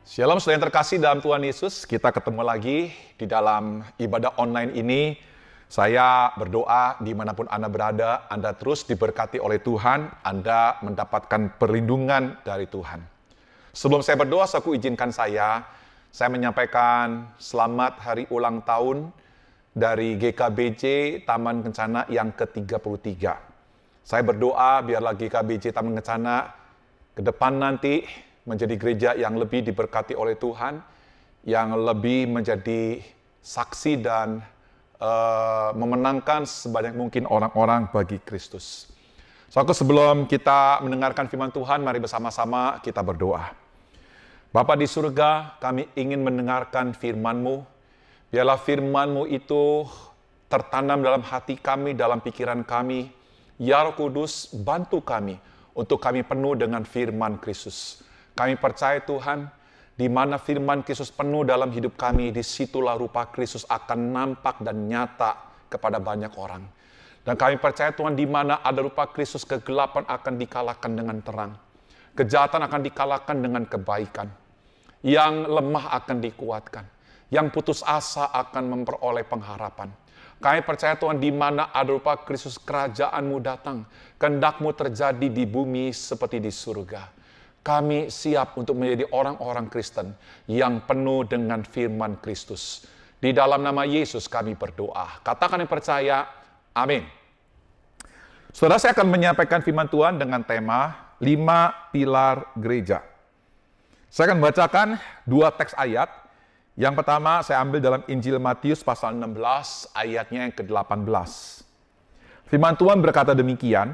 Shalom saudara yang terkasih dalam Tuhan Yesus, kita ketemu lagi di dalam ibadah online ini. Saya berdoa dimanapun Anda berada, Anda terus diberkati oleh Tuhan, Anda mendapatkan perlindungan dari Tuhan. Sebelum saya berdoa, aku izinkan saya menyampaikan selamat hari ulang tahun dari GKBJ Taman Kencana yang ke-33. Saya berdoa biarlah GKBJ Taman Kencana ke depan nanti menjadi gereja yang lebih diberkati oleh Tuhan, yang lebih menjadi saksi dan memenangkan sebanyak mungkin orang-orang bagi Kristus. Sebelum kita mendengarkan firman Tuhan, mari bersama-sama kita berdoa. Bapa di surga, kami ingin mendengarkan firman-Mu. Biarlah firman-Mu itu tertanam dalam hati kami, dalam pikiran kami. Ya Roh Kudus, bantu kami untuk kami penuh dengan firman Kristus. Kami percaya Tuhan, di mana firman Kristus penuh dalam hidup kami, disitulah rupa Kristus akan nampak dan nyata kepada banyak orang. Dan kami percaya Tuhan, di mana ada rupa Kristus, kegelapan akan dikalahkan dengan terang. Kejahatan akan dikalahkan dengan kebaikan. Yang lemah akan dikuatkan. Yang putus asa akan memperoleh pengharapan. Kami percaya Tuhan, di mana ada rupa Kristus, kerajaan-Mu datang. Kehendak-Mu terjadi di bumi seperti di surga. Kami siap untuk menjadi orang-orang Kristen yang penuh dengan firman Kristus. Di dalam nama Yesus kami berdoa. Katakan yang percaya, amin. Saudara, saya akan menyampaikan firman Tuhan dengan tema 5 pilar gereja. Saya akan membacakan 2 teks ayat. Yang pertama saya ambil dalam Injil Matius pasal 16 ayatnya yang ke-18. Firman Tuhan berkata demikian,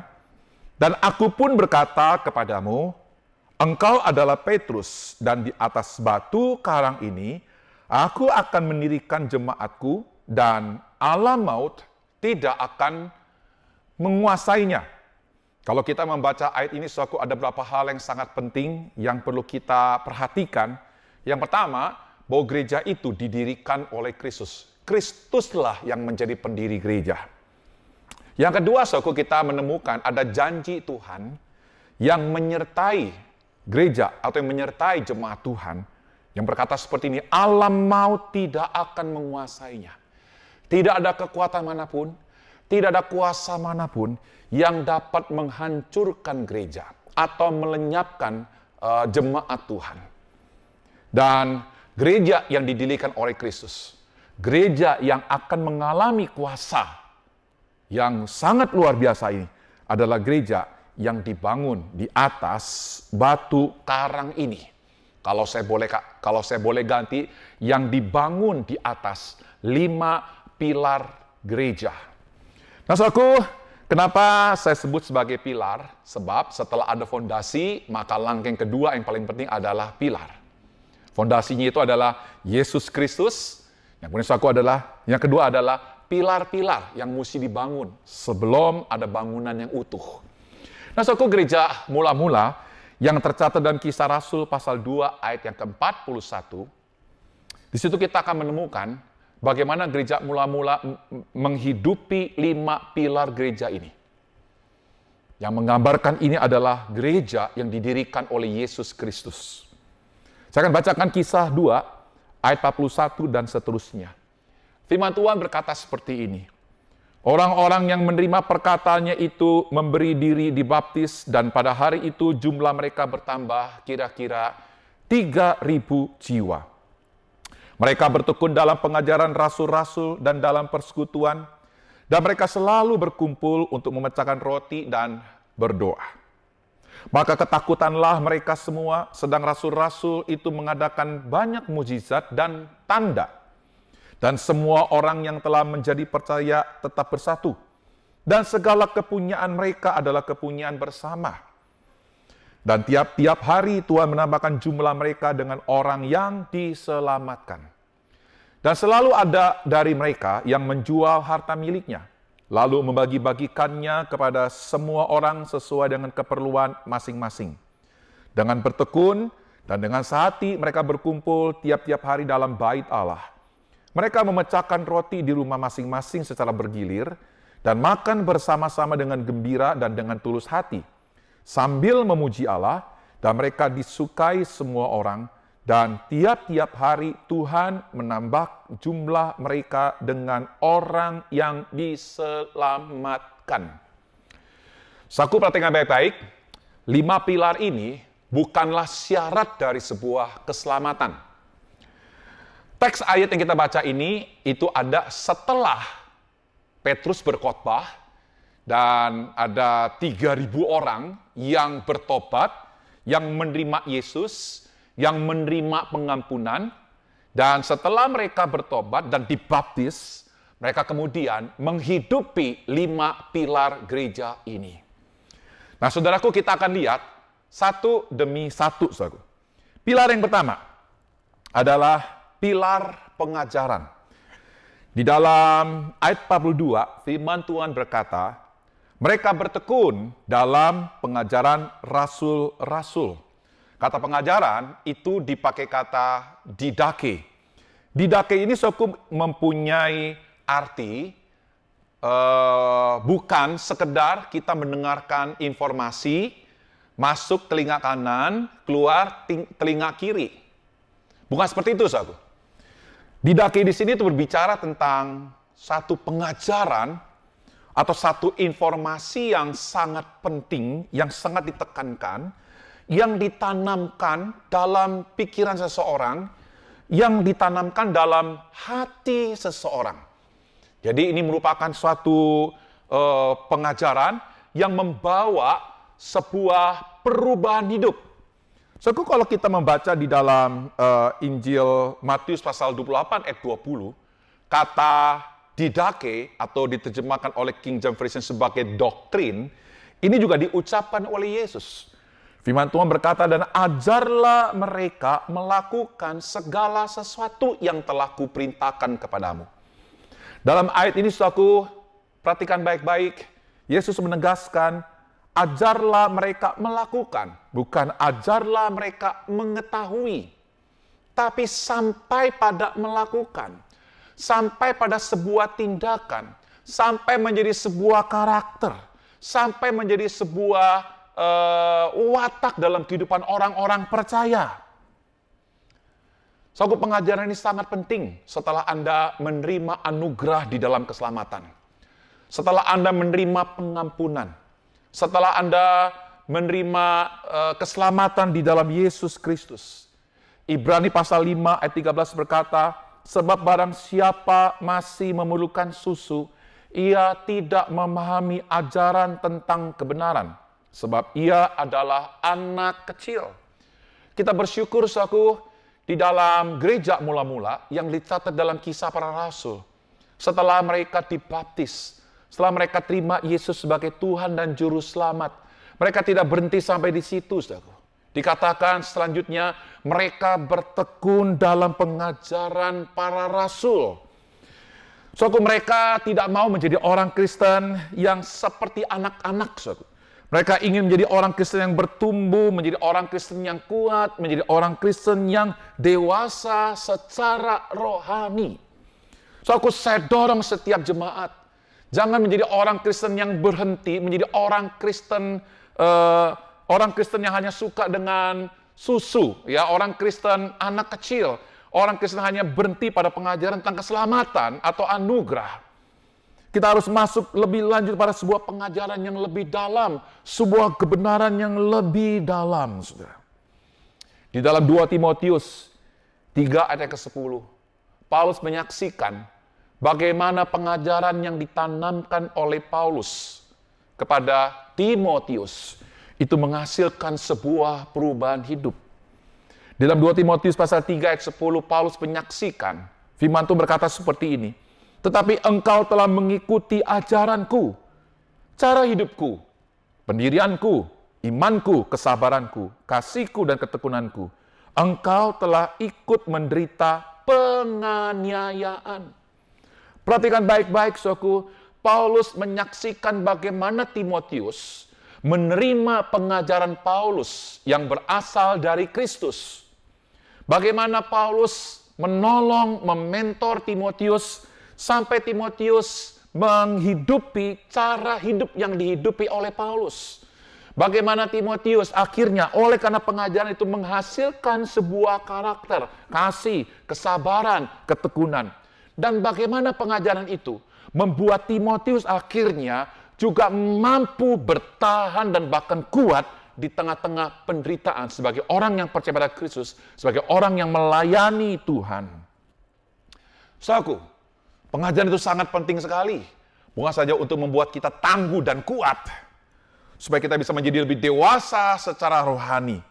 "Dan aku pun berkata kepadamu, Engkau adalah Petrus, dan di atas batu karang ini, aku akan mendirikan jemaatku, dan alam maut tidak akan menguasainya." Kalau kita membaca ayat ini, ada beberapa hal yang sangat penting yang perlu kita perhatikan. Yang pertama, bahwa gereja itu didirikan oleh Kristus. Kristuslah yang menjadi pendiri gereja. Yang kedua, kita menemukan ada janji Tuhan yang menyertai gereja atau yang menyertai jemaat Tuhan yang berkata seperti ini, alam maut tidak akan menguasainya. Tidak ada kekuatan manapun, tidak ada kuasa manapun yang dapat menghancurkan gereja atau melenyapkan jemaat Tuhan. Dan gereja yang didirikan oleh Kristus, gereja yang akan mengalami kuasa yang sangat luar biasa ini adalah gereja yang dibangun di atas batu karang ini. Kalau saya boleh ganti, yang dibangun di atas 5 pilar gereja. Nah, saudaraku, kenapa saya sebut sebagai pilar? Sebab setelah ada fondasi, maka langkah yang kedua yang paling penting adalah pilar. Fondasinya itu adalah Yesus Kristus. Yang kedua adalah pilar-pilar yang mesti dibangun sebelum ada bangunan yang utuh. Nah, saudaraku, gereja mula-mula yang tercatat dalam Kisah Rasul pasal 2 ayat yang ke-41, di situ kita akan menemukan bagaimana gereja mula-mula menghidupi 5 pilar gereja ini. Yang menggambarkan ini adalah gereja yang didirikan oleh Yesus Kristus. Saya akan bacakan Kisah 2 ayat 41 dan seterusnya. Firman Tuhan berkata seperti ini. Orang-orang yang menerima perkataannya itu memberi diri dibaptis, dan pada hari itu jumlah mereka bertambah kira-kira 3.000 jiwa. Mereka bertekun dalam pengajaran rasul-rasul dan dalam persekutuan, dan mereka selalu berkumpul untuk memecahkan roti dan berdoa. Maka ketakutanlah mereka semua, sedang rasul-rasul itu mengadakan banyak mujizat dan tanda. Dan semua orang yang telah menjadi percaya tetap bersatu. Dan segala kepunyaan mereka adalah kepunyaan bersama. Dan tiap-tiap hari Tuhan menambahkan jumlah mereka dengan orang yang diselamatkan. Dan selalu ada dari mereka yang menjual harta miliknya, lalu membagi-bagikannya kepada semua orang sesuai dengan keperluan masing-masing. Dengan bertekun dan dengan sehati mereka berkumpul tiap-tiap hari dalam bait Allah. Mereka memecahkan roti di rumah masing-masing secara bergilir dan makan bersama-sama dengan gembira dan dengan tulus hati, sambil memuji Allah, dan mereka disukai semua orang, dan tiap-tiap hari Tuhan menambah jumlah mereka dengan orang yang diselamatkan. Saku perhatikan baik-baik, 5 pilar ini bukanlah syarat dari sebuah keselamatan. Teks ayat yang kita baca ini itu ada setelah Petrus berkhotbah dan ada 3.000 orang yang bertobat, yang menerima Yesus, yang menerima pengampunan, dan setelah mereka bertobat dan dibaptis, mereka kemudian menghidupi 5 pilar gereja ini. Nah, saudaraku, kita akan lihat satu demi satu, saudaraku. Pilar yang pertama adalah pilar pengajaran. Di dalam ayat 42, firman Tuhan berkata, mereka bertekun dalam pengajaran rasul-rasul. Kata pengajaran itu dipakai kata didake. Didake ini mempunyai arti bukan sekedar kita mendengarkan informasi, masuk telinga kanan, keluar telinga kiri. Bukan seperti itu, saudaraku. Didake di sini itu berbicara tentang satu pengajaran atau satu informasi yang sangat penting, yang sangat ditekankan, yang ditanamkan dalam pikiran seseorang, yang ditanamkan dalam hati seseorang. Jadi ini merupakan suatu pengajaran yang membawa sebuah perubahan hidup. So, kalau kita membaca di dalam Injil Matius pasal 28 ayat 20, kata didake atau diterjemahkan oleh King James Version sebagai doktrin, ini juga diucapkan oleh Yesus. Firman Tuhan berkata, dan ajarlah mereka melakukan segala sesuatu yang telah kuperintahkan kepadamu. Dalam ayat ini, saudaraku, perhatikan baik-baik, Yesus menegaskan, ajarlah mereka melakukan, bukan ajarlah mereka mengetahui, tapi sampai pada melakukan, sampai pada sebuah tindakan, sampai menjadi sebuah karakter, sampai menjadi sebuah watak dalam kehidupan orang-orang percaya. Suatu pengajaran ini sangat penting setelah Anda menerima anugerah di dalam keselamatan. Setelah Anda menerima pengampunan. Setelah Anda menerima keselamatan di dalam Yesus Kristus. Ibrani pasal 5 ayat 13 berkata, sebab barang siapa masih memerlukan susu, ia tidak memahami ajaran tentang kebenaran. Sebab ia adalah anak kecil. Kita bersyukur, saudaraku, di dalam gereja mula-mula yang dicatat dalam Kisah Para Rasul. Setelah mereka dibaptis, setelah mereka terima Yesus sebagai Tuhan dan Juru Selamat, mereka tidak berhenti sampai di situ, saudaraku. Dikatakan selanjutnya, mereka bertekun dalam pengajaran para rasul. Saudaraku, mereka tidak mau menjadi orang Kristen yang seperti anak-anak, saudaraku. Mereka ingin menjadi orang Kristen yang bertumbuh, menjadi orang Kristen yang kuat, menjadi orang Kristen yang dewasa secara rohani. Saudaraku, saya dorong setiap jemaat, jangan menjadi orang Kristen yang berhenti, menjadi orang Kristen yang hanya suka dengan susu, ya, orang Kristen anak kecil, orang Kristen hanya berhenti pada pengajaran tentang keselamatan atau anugerah. Kita harus masuk lebih lanjut pada sebuah pengajaran yang lebih dalam, sebuah kebenaran yang lebih dalam, saudara. Di dalam 2 Timotius 3 ayat ke-10, Paulus menyaksikan bagaimana pengajaran yang ditanamkan oleh Paulus kepada Timotius itu menghasilkan sebuah perubahan hidup. Dalam 2 Timotius pasal 3 ayat 10, Paulus menyaksikan, firman Tuhan berkata seperti ini, tetapi engkau telah mengikuti ajaranku, cara hidupku, pendirianku, imanku, kesabaranku, kasihku, dan ketekunanku. Engkau telah ikut menderita penganiayaan. Perhatikan baik-baik, saudaraku. Paulus menyaksikan bagaimana Timotius menerima pengajaran Paulus yang berasal dari Kristus. Bagaimana Paulus menolong, mementor Timotius, sampai Timotius menghidupi cara hidup yang dihidupi oleh Paulus. Bagaimana Timotius akhirnya oleh karena pengajaran itu menghasilkan sebuah karakter, kasih, kesabaran, ketekunan. Dan bagaimana pengajaran itu membuat Timotius akhirnya juga mampu bertahan dan bahkan kuat di tengah-tengah penderitaan sebagai orang yang percaya pada Kristus, sebagai orang yang melayani Tuhan. Saudaraku, pengajaran itu sangat penting sekali. Bukan saja untuk membuat kita tangguh dan kuat, supaya kita bisa menjadi lebih dewasa secara rohani.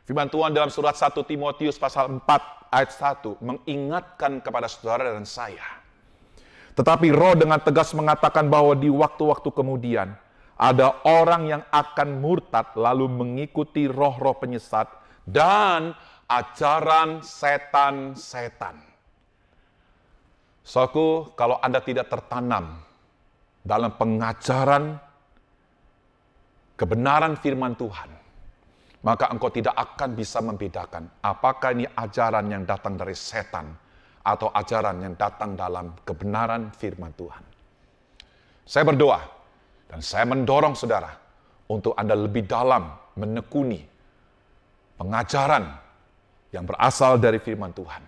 Firman Tuhan dalam surat 1 Timotius pasal 4 ayat 1 mengingatkan kepada saudara dan saya. Tetapi Roh dengan tegas mengatakan bahwa di waktu-waktu kemudian ada orang yang akan murtad lalu mengikuti roh-roh penyesat dan ajaran setan-setan. Saudaraku, kalau Anda tidak tertanam dalam pengajaran kebenaran firman Tuhan, maka engkau tidak akan bisa membedakan apakah ini ajaran yang datang dari setan atau ajaran yang datang dalam kebenaran firman Tuhan. Saya berdoa dan saya mendorong saudara untuk Anda lebih dalam menekuni pengajaran yang berasal dari firman Tuhan.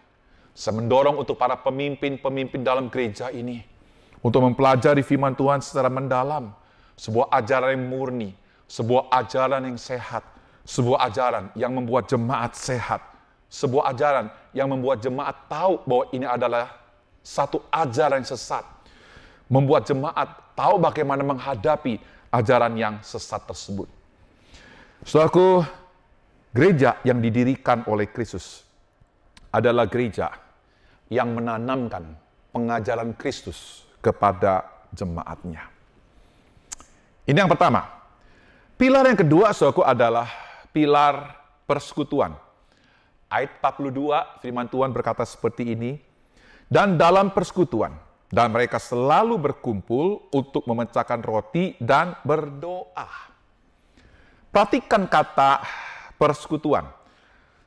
Saya mendorong untuk para pemimpin-pemimpin dalam gereja ini untuk mempelajari firman Tuhan secara mendalam, sebuah ajaran yang murni, sebuah ajaran yang sehat, sebuah ajaran yang membuat jemaat sehat, sebuah ajaran yang membuat jemaat tahu bahwa ini adalah satu ajaran yang sesat, membuat jemaat tahu bagaimana menghadapi ajaran yang sesat tersebut. Saudaraku, gereja yang didirikan oleh Kristus adalah gereja yang menanamkan pengajaran Kristus kepada jemaatnya. Ini yang pertama. Pilar yang kedua, saudaraku, adalah pilar persekutuan. Ayat 42, firman Tuhan berkata seperti ini, dan dalam persekutuan, dan mereka selalu berkumpul untuk memecahkan roti dan berdoa. Perhatikan kata persekutuan.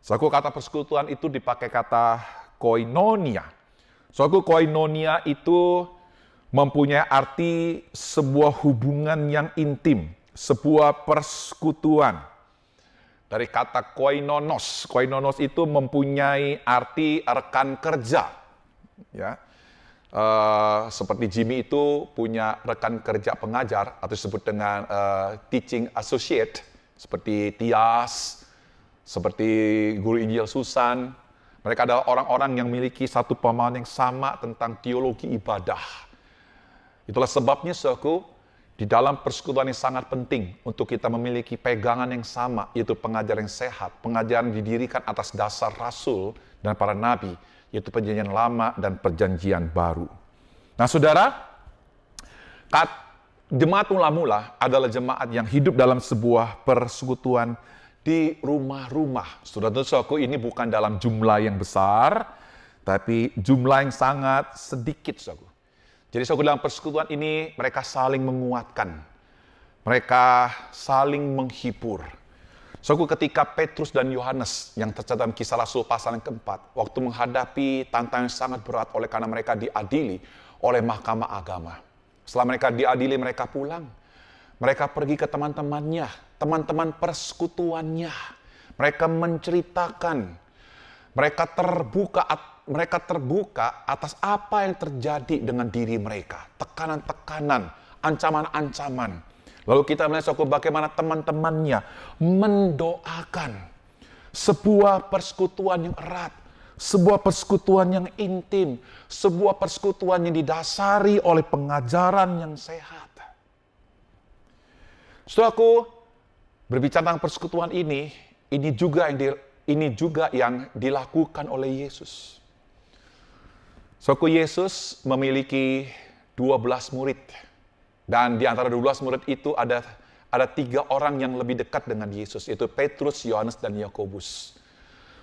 Saudaraku, kata persekutuan itu dipakai kata koinonia. Saudaraku, koinonia itu mempunyai arti sebuah hubungan yang intim, sebuah persekutuan. Dari kata koinonos. Koinonos itu mempunyai arti rekan kerja. Ya. Seperti Jimmy itu punya rekan kerja pengajar atau disebut dengan teaching associate. Seperti Tias, seperti guru Injil Susan. Mereka adalah orang-orang yang memiliki satu pemahaman yang sama tentang teologi ibadah. Itulah sebabnya, saudaraku, di dalam persekutuan yang sangat penting untuk kita memiliki pegangan yang sama, yaitu pengajaran yang sehat, pengajaran yang didirikan atas dasar rasul dan para nabi, yaitu perjanjian lama dan perjanjian baru. Nah, saudara, jemaat mula-mula adalah jemaat yang hidup dalam sebuah persekutuan di rumah-rumah. Saudara-saudaraku, ini bukan dalam jumlah yang besar, tapi jumlah yang sangat sedikit, saudara. Jadi saudara, dalam persekutuan ini mereka saling menguatkan. Mereka saling menghibur. Saudara, ketika Petrus dan Yohanes yang tercatat dalam Kisah Rasul pasal yang keempat, waktu menghadapi tantangan yang sangat berat oleh karena mereka diadili oleh mahkamah agama. Setelah mereka diadili, mereka pulang. Mereka pergi ke teman-temannya, teman-teman persekutuannya. Mereka menceritakan, mereka terbuka atas apa yang terjadi dengan diri mereka. Tekanan-tekanan, ancaman-ancaman. Lalu kita melihat bagaimana teman-temannya mendoakan sebuah persekutuan yang erat, sebuah persekutuan yang intim, sebuah persekutuan yang didasari oleh pengajaran yang sehat. Saudaraku, berbicara tentang persekutuan ini juga yang dilakukan oleh Yesus. Saudaraku, Yesus memiliki 12 murid. Dan di antara 12 murid itu ada 3 orang yang lebih dekat dengan Yesus, yaitu Petrus, Yohanes, dan Yakobus.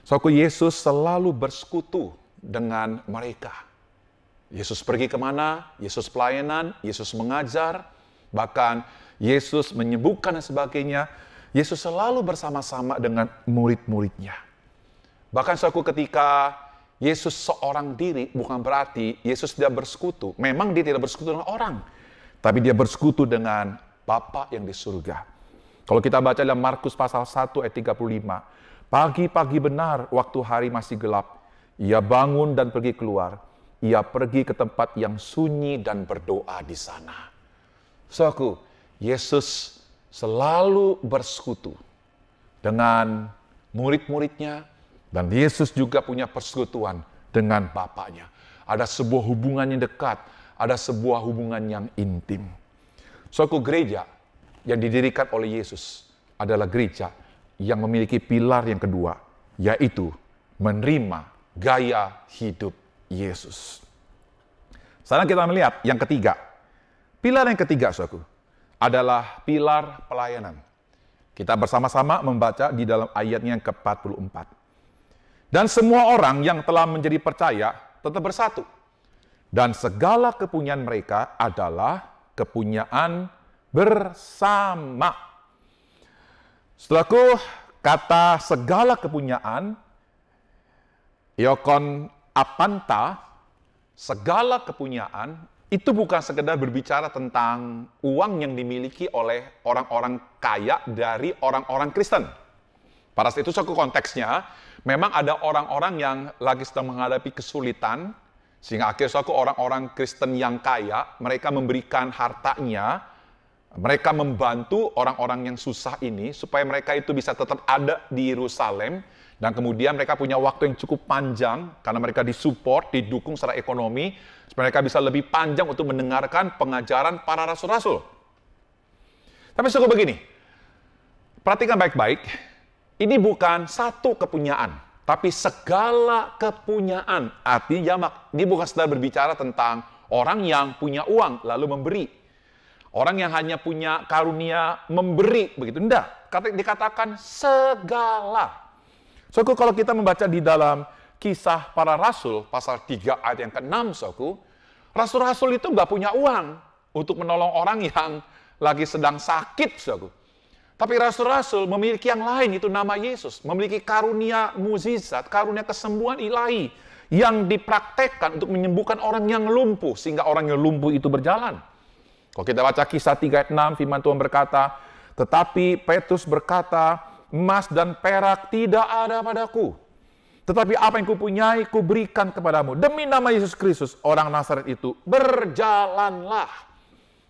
Saudaraku, Yesus selalu bersekutu dengan mereka. Yesus pergi kemana, Yesus pelayanan, Yesus mengajar, bahkan Yesus menyembuhkan dan sebagainya. Yesus selalu bersama-sama dengan murid-muridnya. Bahkan saudaraku, ketika Yesus seorang diri, bukan berarti Yesus tidak bersekutu. Memang dia tidak bersekutu dengan orang, tapi dia bersekutu dengan Bapa yang di surga. Kalau kita baca dalam Markus pasal 1 ayat 35, pagi-pagi benar waktu hari masih gelap, ia bangun dan pergi keluar. Ia pergi ke tempat yang sunyi dan berdoa di sana. Saudaraku, Yesus selalu bersekutu dengan murid-muridnya, dan Yesus juga punya persekutuan dengan Bapaknya. Ada sebuah hubungan yang dekat, ada sebuah hubungan yang intim. Saudaraku, gereja yang didirikan oleh Yesus adalah gereja yang memiliki pilar yang kedua, yaitu menerima gaya hidup Yesus. Sekarang kita melihat yang ketiga. Pilar yang ketiga, saudaraku, adalah pilar pelayanan. Kita bersama-sama membaca di dalam ayatnya yang ke-44. Dan semua orang yang telah menjadi percaya tetap bersatu. Dan segala kepunyaan mereka adalah kepunyaan bersama. Saudaraku, kata segala kepunyaan, Iokon apanta, segala kepunyaan, itu bukan sekedar berbicara tentang uang yang dimiliki oleh orang-orang kaya dari orang-orang Kristen. Pada saat itu, suatu konteksnya, memang ada orang-orang yang lagi sedang menghadapi kesulitan, sehingga akhirnya suatu orang-orang Kristen yang kaya, mereka memberikan hartanya, mereka membantu orang-orang yang susah ini, supaya mereka itu bisa tetap ada di Yerusalem, dan kemudian mereka punya waktu yang cukup panjang, karena mereka disupport, didukung secara ekonomi, supaya mereka bisa lebih panjang untuk mendengarkan pengajaran para rasul-rasul. Tapi cukup begini, perhatikan baik-baik, ini bukan satu kepunyaan, tapi segala kepunyaan. Artinya jamak, ini bukan sedang berbicara tentang orang yang punya uang, lalu memberi. Orang yang hanya punya karunia memberi, begitu. Enggak, dikatakan segala. Saudaraku, kalau kita membaca di dalam Kisah Para Rasul, pasal 3 ayat yang ke-6, saudaraku, rasul-rasul itu nggak punya uang untuk menolong orang yang lagi sedang sakit, saudaraku. Tapi rasul-rasul memiliki yang lain, itu nama Yesus. Memiliki karunia mukjizat, karunia kesembuhan ilahi, yang dipraktekkan untuk menyembuhkan orang yang lumpuh, sehingga orang yang lumpuh itu berjalan. Kalau kita baca Kisah 3 ayat 6, firman Tuhan berkata, tetapi Petrus berkata, emas dan perak tidak ada padaku. Tetapi apa yang kupunyai, kuberikan kepadamu. Demi nama Yesus Kristus, orang Nazaret itu, berjalanlah.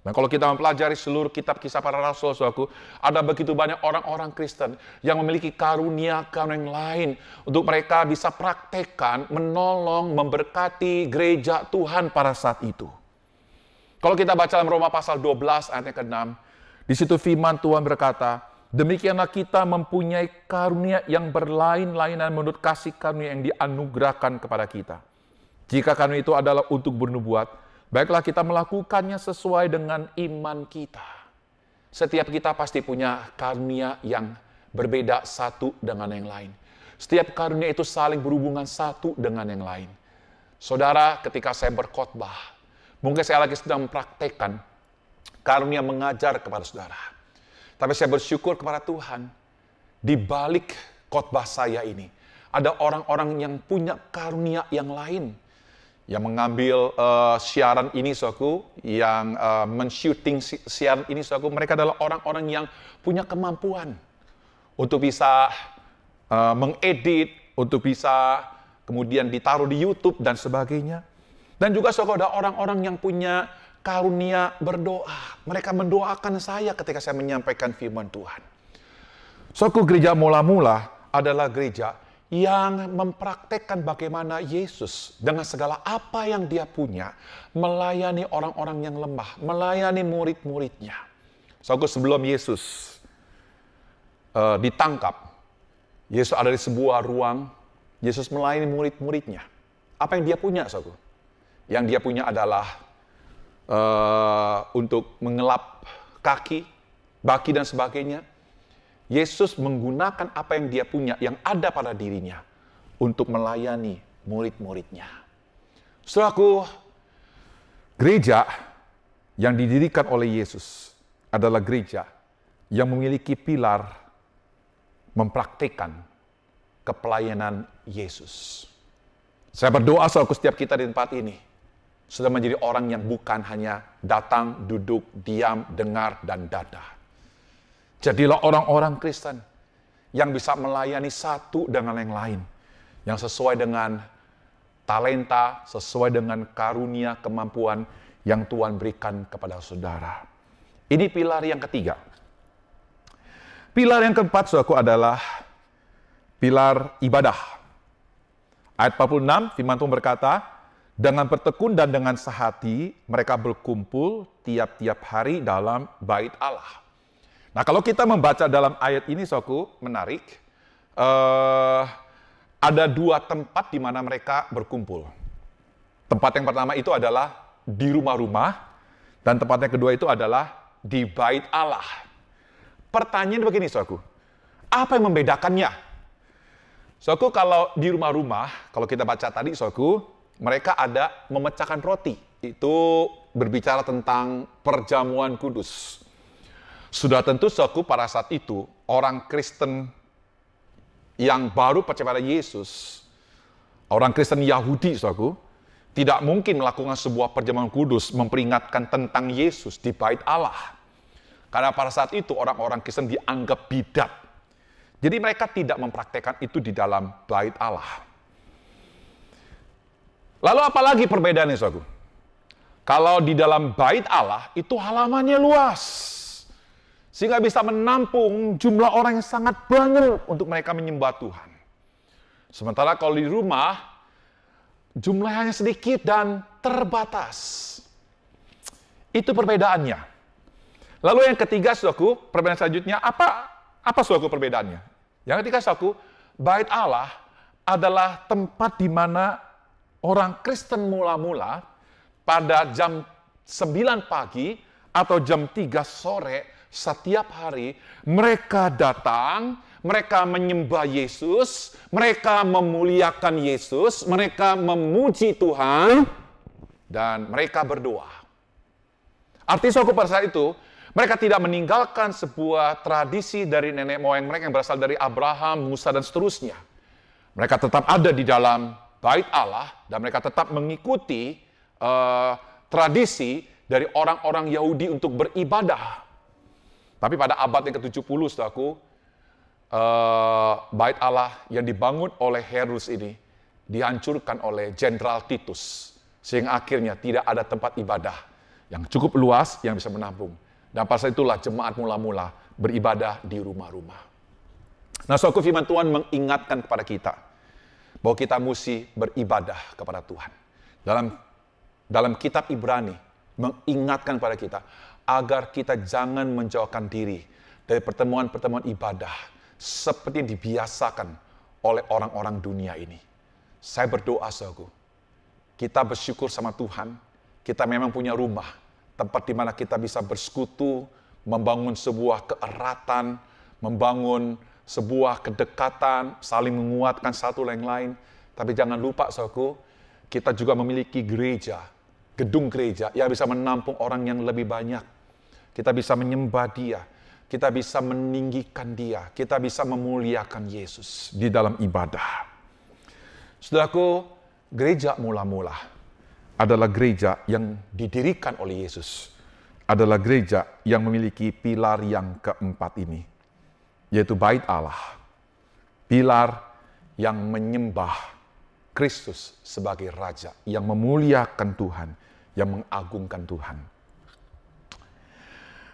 Dan kalau kita mempelajari seluruh kitab Kisah Para Rasul, saudaraku, ada begitu banyak orang-orang Kristen yang memiliki karunia-karunia yang lain untuk mereka bisa praktekkan, menolong, memberkati gereja Tuhan pada saat itu. Kalau kita baca dalam Roma pasal 12 ayat yang ke-6, di situ firman Tuhan berkata, demikianlah kita mempunyai karunia yang berlain-lainan menurut kasih karunia yang dianugerahkan kepada kita. Jika karunia itu adalah untuk bernubuat, baiklah kita melakukannya sesuai dengan iman kita. Setiap kita pasti punya karunia yang berbeda satu dengan yang lain. Setiap karunia itu saling berhubungan satu dengan yang lain. Saudara, ketika saya berkhotbah, mungkin saya lagi sedang mempraktekkan karunia mengajar kepada saudara. Tapi saya bersyukur kepada Tuhan, di balik khotbah saya ini, ada orang-orang yang punya karunia yang lain, yang mengambil siaran ini, saudaraku, yang men-shooting siaran ini, saudaraku, mereka adalah orang-orang yang punya kemampuan untuk bisa mengedit, untuk bisa kemudian ditaruh di YouTube dan sebagainya. Dan juga saudara, ada orang-orang yang punya karunia berdoa. Mereka mendoakan saya ketika saya menyampaikan firman Tuhan. Saudaraku, gereja mula-mula adalah gereja yang mempraktekkan bagaimana Yesus dengan segala apa yang dia punya melayani orang-orang yang lemah, melayani murid-muridnya. Saudaraku, sebelum Yesus ditangkap, Yesus ada di sebuah ruang, Yesus melayani murid-muridnya. Apa yang dia punya, saudaraku? Yang dia punya adalah untuk mengelap kaki, baki dan sebagainya. Yesus menggunakan apa yang dia punya, yang ada pada dirinya, untuk melayani murid-muridnya. Saudaraku, gereja yang didirikan oleh Yesus adalah gereja yang memiliki pilar mempraktikkan kepelayanan Yesus. Saya berdoa, saudaraku, setiap kita di tempat ini sudah menjadi orang yang bukan hanya datang, duduk, diam, dengar, dan dadah. Jadilah orang-orang Kristen yang bisa melayani satu dengan yang lain, yang sesuai dengan talenta, sesuai dengan karunia, kemampuan yang Tuhan berikan kepada saudara. Ini pilar yang ketiga. Pilar yang keempat, saudaraku, adalah pilar ibadah. Ayat 46, firman Tuhan berkata, dengan bertekun dan dengan sehati, mereka berkumpul tiap-tiap hari dalam bait Allah. Nah, kalau kita membaca dalam ayat ini, saudaraku, menarik. Ada dua tempat di mana mereka berkumpul. Tempat yang pertama itu adalah di rumah-rumah, dan tempat yang kedua itu adalah di bait Allah. Pertanyaan begini, saudaraku, apa yang membedakannya? Saudaraku, kalau di rumah-rumah, kalau kita baca tadi, saudaraku, mereka ada memecahkan roti. Itu berbicara tentang perjamuan kudus. Sudah tentu, saudaraku, pada saat itu, orang Kristen yang baru percaya pada Yesus, orang Kristen Yahudi, saudaraku, tidak mungkin melakukan sebuah perjamuan kudus memperingatkan tentang Yesus di bait Allah. Karena pada saat itu, orang-orang Kristen dianggap bidat. Jadi mereka tidak mempraktekkan itu di dalam bait Allah. Lalu apalagi perbedaannya, saudaraku? Kalau di dalam bait Allah, itu halamannya luas. Sehingga bisa menampung jumlah orang yang sangat banyak untuk mereka menyembah Tuhan. Sementara kalau di rumah, jumlahnya hanya sedikit dan terbatas. Itu perbedaannya. Lalu yang ketiga, saudaraku, perbedaan selanjutnya, apa saudaraku perbedaannya? Yang ketiga, saudaraku, bait Allah adalah tempat di mana orang Kristen mula-mula pada jam 9 pagi atau jam 3 sore setiap hari, mereka datang, mereka menyembah Yesus, mereka memuliakan Yesus, mereka memuji Tuhan, dan mereka berdoa. Artinya, saudaraku, pada saat itu, mereka tidak meninggalkan sebuah tradisi dari nenek moyang mereka yang berasal dari Abraham, Musa, dan seterusnya. Mereka tetap ada di dalam bait Allah, dan mereka tetap mengikuti tradisi dari orang-orang Yahudi untuk beribadah. Tapi pada abad yang ke-70, saudaraku, bait Allah yang dibangun oleh Herodes ini dihancurkan oleh Jenderal Titus. Sehingga akhirnya tidak ada tempat ibadah yang cukup luas yang bisa menampung. Dan pada saat itulah jemaat mula-mula beribadah di rumah-rumah. Nah, saudaraku, firman Tuhan mengingatkan kepada kita bahwa kita mesti beribadah kepada Tuhan. Dalam kitab Ibrani mengingatkan kepada kita agar kita jangan menjauhkan diri dari pertemuan-pertemuan ibadah seperti yang dibiasakan oleh orang-orang dunia ini. Saya berdoa, saudaraku, kita bersyukur sama Tuhan, kita memang punya rumah, tempat di mana kita bisa bersekutu, membangun sebuah keeratan, membangun sebuah kedekatan, saling menguatkan satu lain lain. Tapi jangan lupa, saudaraku, kita juga memiliki gereja, gedung gereja yang bisa menampung orang yang lebih banyak. Kita bisa menyembah Dia, kita bisa meninggikan Dia, kita bisa memuliakan Yesus di dalam ibadah. Saudaraku, gereja mula-mula adalah gereja yang didirikan oleh Yesus. Adalah gereja yang memiliki pilar yang keempat ini, yaitu bait Allah. Pilar yang menyembah Kristus sebagai Raja, yang memuliakan Tuhan, yang mengagungkan Tuhan.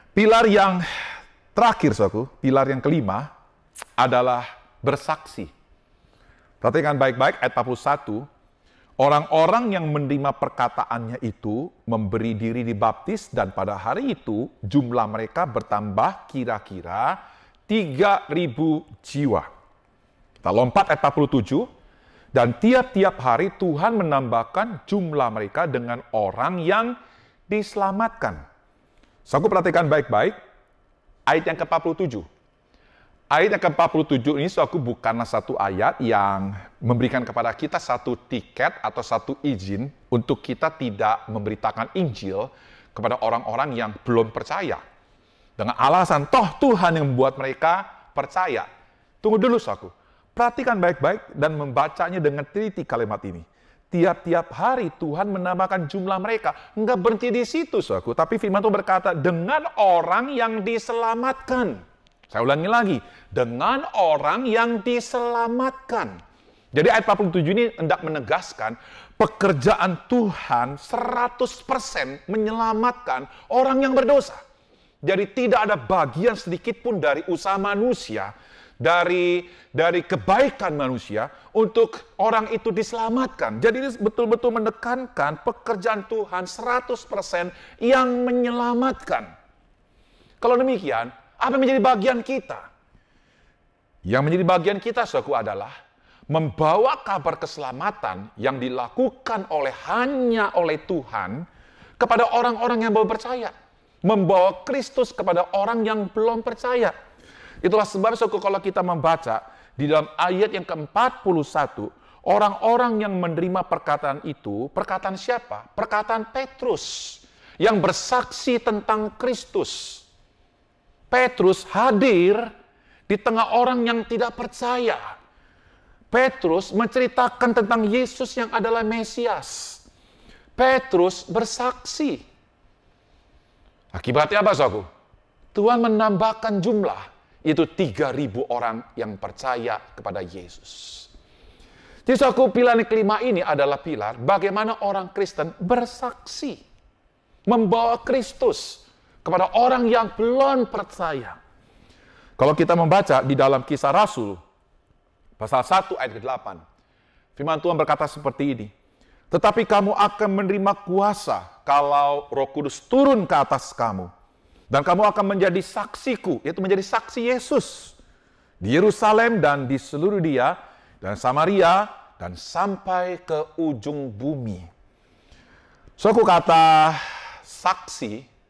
Pilar yang terakhir, saudaraku, pilar yang kelima adalah bersaksi. Perhatikan baik-baik ayat 41. Orang-orang yang menerima perkataannya itu memberi diri dibaptis, dan pada hari itu jumlah mereka bertambah kira-kira 3.000 jiwa. Kita lompat ayat 47. Dan tiap-tiap hari Tuhan menambahkan jumlah mereka dengan orang yang diselamatkan. So, aku perhatikan baik-baik ayat yang ke-47. Ayat yang ke-47 ini, so, aku bukanlah satu ayat yang memberikan kepada kita satu tiket atau satu izin untuk kita tidak memberitakan Injil kepada orang-orang yang belum percaya. Dengan alasan, toh Tuhan yang membuat mereka percaya. Tunggu dulu, saudaraku. Perhatikan baik-baik dan membacanya dengan teliti kalimat ini. Tiap-tiap hari Tuhan menambahkan jumlah mereka. Enggak berhenti di situ, saudaraku. Tapi firman Tuhan berkata, dengan orang yang diselamatkan. Saya ulangi lagi, dengan orang yang diselamatkan. Jadi ayat 47 ini hendak menegaskan pekerjaan Tuhan 100% menyelamatkan orang yang berdosa. Jadi tidak ada bagian sedikit pun dari usaha manusia, dari kebaikan manusia untuk orang itu diselamatkan. Jadi ini betul-betul menekankan pekerjaan Tuhan 100% yang menyelamatkan. Kalau demikian, apa yang menjadi bagian kita? Yang menjadi bagian kita, saudaraku, adalah membawa kabar keselamatan yang dilakukan hanya oleh Tuhan kepada orang-orang yang belum percaya. Membawa Kristus kepada orang yang belum percaya. Itulah sebab, saudaraku, kalau kita membaca di dalam ayat yang ke-41, orang-orang yang menerima perkataan itu, perkataan siapa? Perkataan Petrus yang bersaksi tentang Kristus. Petrus hadir di tengah orang yang tidak percaya. Petrus menceritakan tentang Yesus yang adalah Mesias. Petrus bersaksi. Akibatnya apa, saudaraku? Tuhan menambahkan jumlah, itu 3.000 orang yang percaya kepada Yesus. Jadi, saudaraku, pilar kelima ini adalah pilar bagaimana orang Kristen bersaksi. Membawa Kristus kepada orang yang belum percaya. Kalau kita membaca di dalam Kisah Rasul, pasal 1 ayat ke-8, firman Tuhan berkata seperti ini, "Tetapi kamu akan menerima kuasa kalau Roh Kudus turun ke atas kamu. Dan kamu akan menjadi saksiku," yaitu menjadi saksi Yesus, "di Yerusalem dan di seluruh Dia dan Samaria dan sampai ke ujung bumi." Suatu kata saksi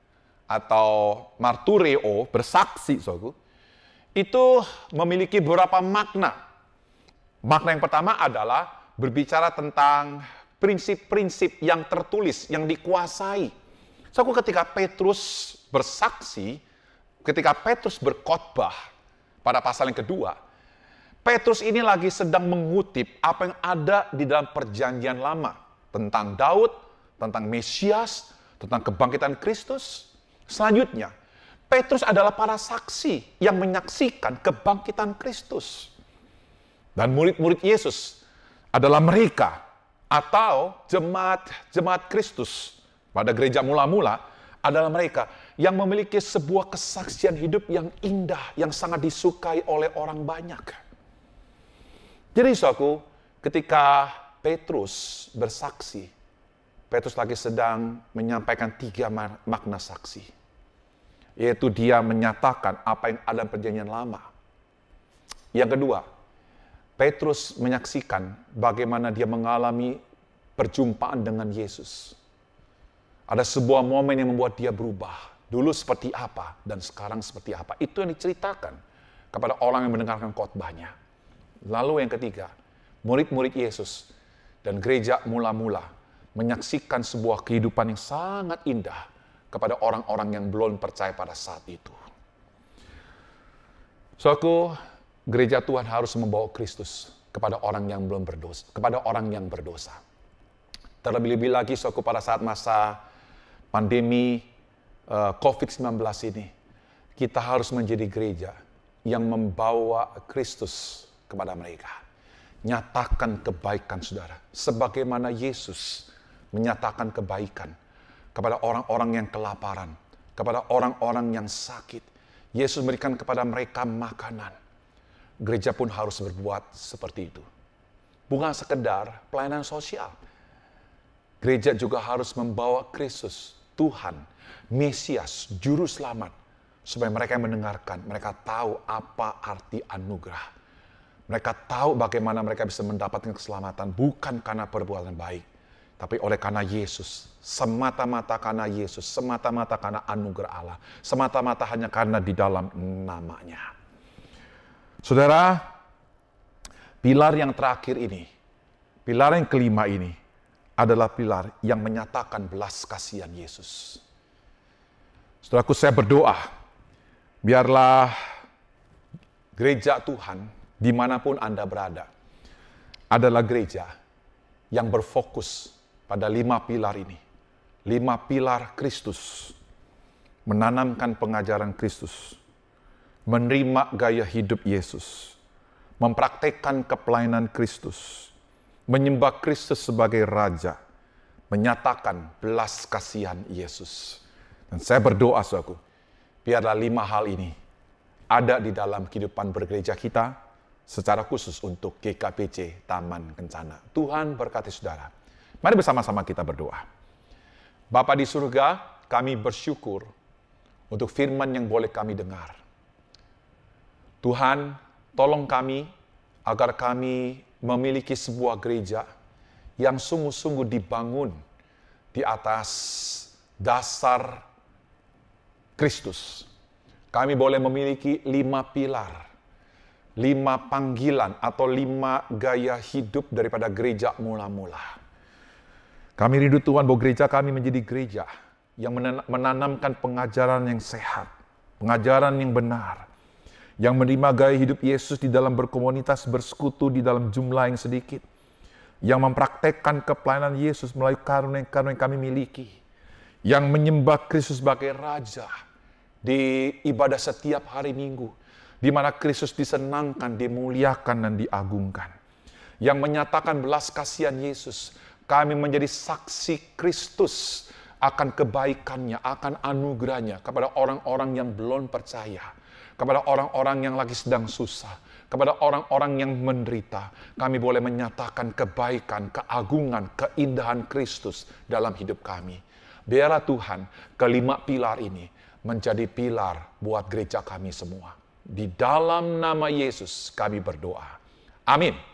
atau martureo, bersaksi, saudaraku, itu memiliki beberapa makna. Makna yang pertama adalah berbicara tentang prinsip-prinsip yang tertulis, yang dikuasai. Saudaraku, ketika Petrus bersaksi, ketika Petrus berkhotbah pada pasal yang kedua, Petrus ini lagi sedang mengutip apa yang ada di dalam perjanjian lama tentang Daud, tentang Mesias, tentang kebangkitan Kristus. Selanjutnya, Petrus adalah para saksi yang menyaksikan kebangkitan Kristus. Dan murid-murid Yesus adalah mereka atau jemaat Kristus pada gereja mula-mula adalah mereka yang memiliki sebuah kesaksian hidup yang indah, yang sangat disukai oleh orang banyak. Jadi, saudaraku, ketika Petrus bersaksi, Petrus lagi sedang menyampaikan 3 makna saksi. Yaitu dia menyatakan apa yang ada dalam perjanjian lama. Yang kedua, Petrus menyaksikan bagaimana dia mengalami perjumpaan dengan Yesus. Ada sebuah momen yang membuat dia berubah. Dulu seperti apa dan sekarang seperti apa. Itu yang diceritakan kepada orang yang mendengarkan khotbahnya. Lalu yang ketiga, murid-murid Yesus dan gereja mula-mula menyaksikan sebuah kehidupan yang sangat indah kepada orang-orang yang belum percaya pada saat itu. Saudaraku, gereja Tuhan harus membawa Kristus kepada orang yang belum berdosa, kepada orang yang berdosa. Terlebih-lebih lagi, saudaraku, pada saat masa pandemi COVID-19 ini, kita harus menjadi gereja yang membawa Kristus kepada mereka. Nyatakan kebaikan, saudara, sebagaimana Yesus menyatakan kebaikan kepada orang-orang yang kelaparan, kepada orang-orang yang sakit. Yesus memberikan kepada mereka makanan. Gereja pun harus berbuat seperti itu. Bukan sekedar pelayanan sosial. Gereja juga harus membawa Kristus, Tuhan, Mesias, Juru Selamat, supaya mereka yang mendengarkan, mereka tahu apa arti anugerah. Mereka tahu bagaimana mereka bisa mendapatkan keselamatan, bukan karena perbuatan baik, tapi oleh karena Yesus, semata-mata karena Yesus, semata-mata karena anugerah Allah, semata-mata hanya karena di dalam namanya. Saudara, pilar yang terakhir ini, pilar yang kelima ini, adalah pilar yang menyatakan belas kasihan Yesus. Saudaraku, saya berdoa, biarlah gereja Tuhan, dimanapun Anda berada, adalah gereja yang berfokus pada 5 pilar ini. 5 pilar Kristus. Menanamkan pengajaran Kristus. menerima gaya hidup Yesus, mempraktekkan kepelainan Kristus, menyembah Kristus sebagai Raja, menyatakan belas kasihan Yesus. Dan saya berdoa, saudaraku, biarlah 5 hal ini ada di dalam kehidupan bergereja kita, secara khusus untuk GKBC Taman Kencana. Tuhan berkati saudara. Mari bersama-sama kita berdoa. Bapa di surga, kami bersyukur untuk firman yang boleh kami dengar. Tuhan, tolong kami agar kami memiliki sebuah gereja yang sungguh-sungguh dibangun di atas dasar Kristus. Kami boleh memiliki 5 pilar, 5 panggilan atau 5 gaya hidup daripada gereja mula-mula. Kami rindu Tuhan bahwa gereja kami menjadi gereja yang menanamkan pengajaran yang sehat, pengajaran yang benar, yang menerima gaya hidup Yesus di dalam berkomunitas, bersekutu di dalam jumlah yang sedikit, yang mempraktekkan kepelainan Yesus melalui karunia-karunia yang kami miliki, yang menyembah Kristus sebagai Raja di ibadah setiap hari Minggu, di mana Kristus disenangkan, dimuliakan, dan diagungkan, yang menyatakan belas kasihan Yesus. Kami menjadi saksi Kristus akan kebaikannya, akan anugerahnya kepada orang-orang yang belum percaya, kepada orang-orang yang lagi sedang susah, kepada orang-orang yang menderita. Kami boleh menyatakan kebaikan, keagungan, keindahan Kristus dalam hidup kami. Biarlah Tuhan, ke-5 pilar ini menjadi pilar buat gereja kami semua. Di dalam nama Yesus kami berdoa. Amin.